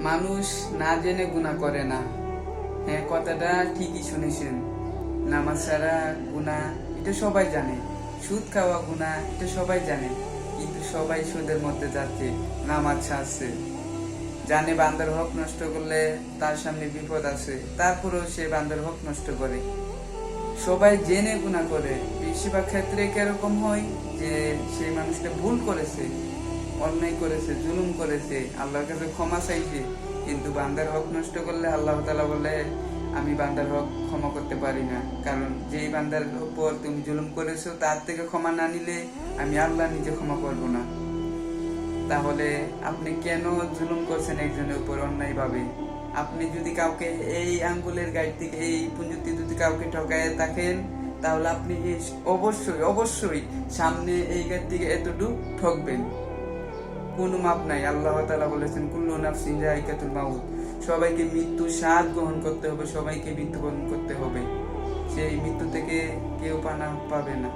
মানুষ না জেনে গুনাহ করে না। হ্যাঁ, কথাটা ঠিকই শুনেছেন। নামাজ ছাড়া গুনাহ এটা সবাই জানে, সুদ খাওয়া গুনাহ এটা সবাই জানে, কিন্তু সবাই সুদের মধ্যে যাচ্ছে, নামাজ ছাড়ছে। জানে বান্দার হক নষ্ট করলে তার সামনে বিপদ আছে, তারপরেও সে বান্দার হক নষ্ট করে। সবাই জেনে গুনাহ করে। বেশিরভাগ ক্ষেত্রে কিরকম হয় যে সেই মানুষটা ভুল করেছে, অন্যায় করেছে, জুলুম করেছে, আল্লাহর কাছে ক্ষমা চাইছে, কিন্তু বান্দার হক নষ্ট করলে আল্লাহ তাআলা বলে আমি বান্দার হক ক্ষমা করতে পারি না, কারণ যেই বান্দার উপর তুমি জুলুম করেছো তার থেকে ক্ষমা না নিলে আমি আল্লাহ নিজে ক্ষমা করব না। তাহলে আপনি কেন জুলুম করছেন একজনের উপর অন্যায় ভাবে? আপনি যদি কাউকে এই আঙ্গুলের গাইড থেকে এই পুঞ্জুতি যদি কাউকে ঠকায় থাকেন, তাহলে আপনি অবশ্যই অবশ্যই সামনে এই গাইড থেকে এতটুকু ঠকবেন, কোনো মাপ নাই। আল্লাহ তাআলা বলেছেন কুল্লু নাফসিন যায়িকাতুল মাউত, সবাইকে মৃত্যু স্বাদ গ্রহণ করতে হবে, সবাইকে মৃত্যুবরণ করতে হবে, সেই মৃত্যু থেকে কেউ পানা পাবে না।